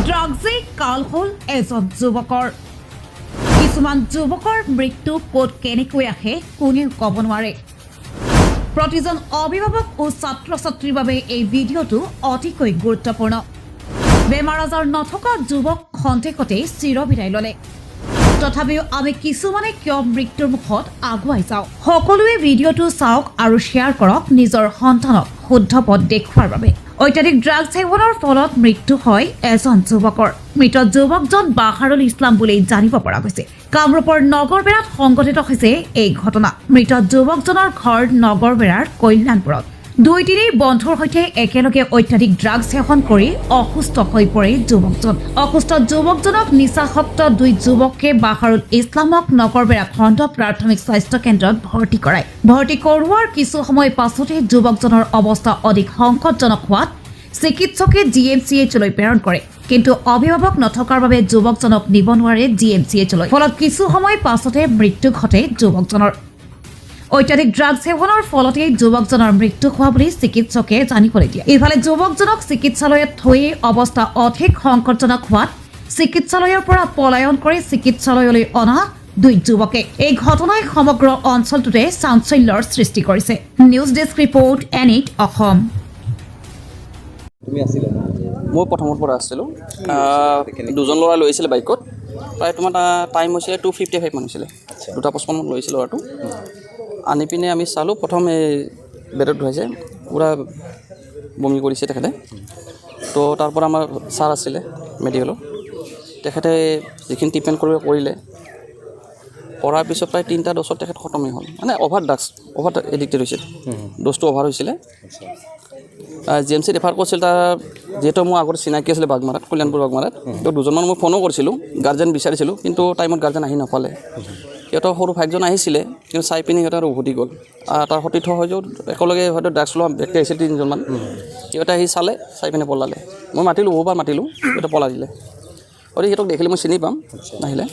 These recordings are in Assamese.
ড্ৰাগছে কাল হ'ল এজন যুৱকৰ কিছুমান যুৱকৰ মৃত্যু ক'ত কেনেকৈ আহে কোনেও ক'ব নোৱাৰে প্ৰতিজন অভিভাৱক ও ছাত্ৰ ছাত্ৰীৰ বাবে এই ভিডিঅ'টো অতিকৈ গুৰুত্বপূৰ্ণ বেমাৰ আজাৰ নথকা যুৱক খন্তেকতে চিৰবিদায় ল'লে তথাপিও আমি কিছুমানে কিয় মৃত্যুৰ মুখত আগুৱাই যাওঁ সকলোৱে ভিডিঅ'টো চাওক আৰু শ্বেয়াৰ কৰক নিজৰ সন্তানক শুদ্ধ পথ দেখুৱাৰ বাবে অত্যাধিক ড্ৰাগছ সেৱনৰ ফলত মৃত্যু হয় এজন যুৱকৰ মৃত যুৱকজন বাহাৰুল ইছলাম বুলি জানিব পৰা গৈছে কামৰূপৰ নগৰবেৰাত সংঘটিত হৈছে এই ঘটনা মৃত যুৱকজনৰ ঘৰ নগৰবেৰাৰ কল্যাণপুৰত দুই তিনি বন্ধুৰ সৈতে একেলগে অত্যাধিক ড্ৰাগছ সেৱন কৰি অসুস্থ হৈ পৰে যুৱকজন অসুস্থ যুৱকজনক নিচাসক্ত দুই যুৱকে বাহাৰুল ইছলামক নগৰবেৰা খণ্ড প্ৰাথমিক স্বাস্থ্য কেন্দ্ৰত ভৰ্তি কৰোৱাৰ কিছু সময় পাছতে যুৱকজনৰ অৱস্থা অধিক সংকটজনক হোৱাত চিকিৎসকে GMCHলৈ প্ৰেৰণ কৰে কিন্তু অভিভাৱক নথকাৰ বাবে যুৱকজনক নিব নোৱাৰে GMCHলৈ ফলত কিছু সময় পাছতে মৃত্যু ঘটে যুৱকজনৰ অত্যাধিক ড্ৰাগছ সেৱনৰ ফলতে যুৱকজনৰ মৃত্যু হোৱা বুলি চিকিৎসকে জানিবলৈ দিয়ে ইফালে যুৱকজনক চিকিৎসালয়ত থৈ অৱস্থা অধিক সংকটজনক হোৱাত চিকিৎসালয়ৰ পৰা পলায়ন কৰি চিকিৎসালয়লৈ অনা দুই যুৱকে এই ঘটনাই সমগ্ৰ অঞ্চলটোতে চাঞ্চল্যৰ সৃষ্টি কৰিছে নিউজ ডেস্ক ৰিপৰ্ট এনিট অসম তুমি আছিলা মই প্ৰথমৰ পৰা আছিলোঁ দুজন ল'ৰা লৈ আহিছিলে বাইকত প্ৰায় তোমাৰ টাইম হৈছিলে 2:55 মান হৈছিলে 2:55 মান লৈ আহিছিলে ল'ৰাটো আনি পিনে আমি চালোঁ প্ৰথম এই বেডত ধুৱাইছে পূৰা বমি কৰিছে তেখেতে তো তাৰ পৰা আমাৰ ছাৰ আছিলে মেডিকেলৰ তেখেতে যিখিনি ট্ৰিটমেণ্ট কৰিলে কৰাৰ পিছত প্ৰায় 3টা ড'জত তেখেত খতমেই হ'ল মানে অভাৰ এডিক্টেড হৈছিল ড'জটো অভাৰ হৈছিলে GMC ৰেফাৰ কৰিছিল তাৰ যিহেতু মোৰ আগতে চিনাকি আছিলে বাগমাৰাত কল্যাণপুৰ বাগমাৰাত তো দুজনমান মই ফোনো কৰিছিলোঁ গাৰ্জেন বিচাৰিছিলোঁ কিন্তু টাইমত গাৰ্জেন আহি নাপালে সিহঁতৰ সৰু ভাইকজন আহিছিলে কিন্তু চাই পিনি সিহঁতে আৰু উভতি গ'ল তাৰ সতীৰ্থ হয়তো একেলগে হয়তো ড্ৰাগছ লোৱা ব্যক্তি আহিছিল 3জনমান সিহঁতে আহি চাই পিনে পলালে মই মাতিলোঁ বহুবাৰ মাতিলোঁ সিহঁতে পলাই দিলে আৰু সিহঁতক দেখিলে মই চিনি পাম নাহিলে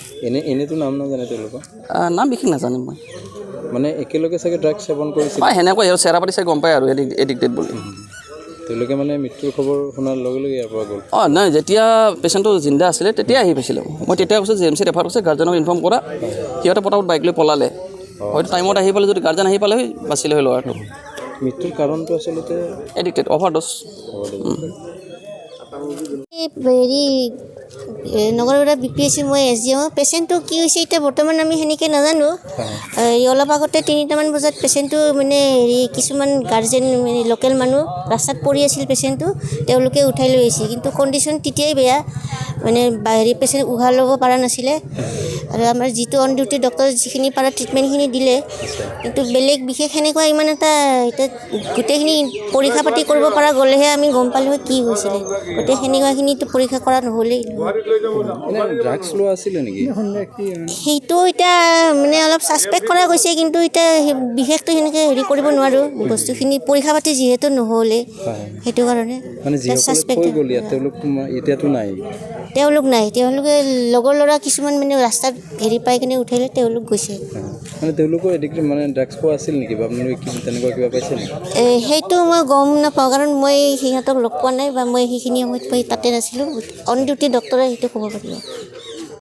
এনেতো নাম নাজানে তেওঁলোকৰ নাম বিশেষ নাজানিম মই মানে একেলগে চাগে ড্ৰাগছ সেৱন কৰিছিল সেনেকৈ আৰু চেৰা পাতি চাই গম পায় আৰু এডিক্টেড বুলি তেওঁলোকে মানে মৃত্যুৰ খবৰ শুনাৰ লগে লগে ইয়াৰ পৰা গ'ল নাই যেতিয়া পেচেণ্টটো জিন্দা আছিলে তেতিয়া আহি পাইছিলোঁ মই তেতিয়া কৈছোঁ GMC ৰেফাৰ কৰিছে গাৰ্জেনক ইনফৰ্ম কৰা সিহঁতে পটাপট বাইক লৈ পলালে হয়তো টাইমত আহি পালে যদি গাৰ্জেন আহি পালে বাচিলে হয় ল'ৰাটো মৃত্যুৰ কাৰণটো আচলতে এডিক্টেড অভাৰড'জ হেৰি নগৰবেৰা BPSC মই SGM পেচেণ্টটো কি হৈছে এতিয়া বৰ্তমান আমি সেনেকৈ নাজানো অলপ আগতে 3টামান বজাত পেচেণ্টটো মানে হেৰি কিছুমান গাৰ্জেন মানে লোকেল মানুহ ৰাস্তাত পৰি আছিল পেচেণ্টটো তেওঁলোকে উঠাই লৈ আহিছিল কিন্তু কণ্ডিশ্যন তেতিয়াই বেয়া মানে হেৰি পেচেণ্ট উশাহ ল'ব পৰা নাছিলে আৰু আমাৰ যিটো অন ডিউটি ডক্টৰ যিখিনি পাৰা ট্ৰিটমেণ্টখিনি দিলে কিন্তু বেলেগ বিশেষ সেনেকুৱা ইমান এটা এতিয়া গোটেইখিনি পৰীক্ষা পাতি কৰিব পৰা গ'লেহে আমি গম পালোঁ কি হৈছিলে গতিকে সেনেকুৱাখিনিতো পৰীক্ষা কৰা নহ'লেই ড্ৰাগছ লোৱা আছিলে নেকি সেইটো এতিয়া মানে অলপ ছাছপেক্ট কৰা গৈছে কিন্তু এতিয়া বিশেষটো সেনেকৈ হেৰি কৰিব নোৱাৰোঁ বস্তুখিনি পৰীক্ষা পাতি যিহেতু নহ'লে সেইটো কাৰণে তেওঁলোক নাই তেওঁলোকে লগৰ ল'ৰা কিছুমান মানে ৰাস্তাত হেৰি পাই কিনে উঠাইলে তেওঁলোক গৈছে মানে তেওঁলোকৰ এডিক্টেড মানে ড্ৰাগছ খোৱা আছিল নেকি বা আপোনালোকে তেনেকুৱা কিবা পাইছে নেকি সেইটো মই গম নাপাওঁ কাৰণ মই সিহঁতক লগ পোৱা নাই বা মই সেইখিনি সময়ত মই তাতে নাছিলোঁ অন ডিউটি ডক্টৰে সেইটো ক'ব পাৰিব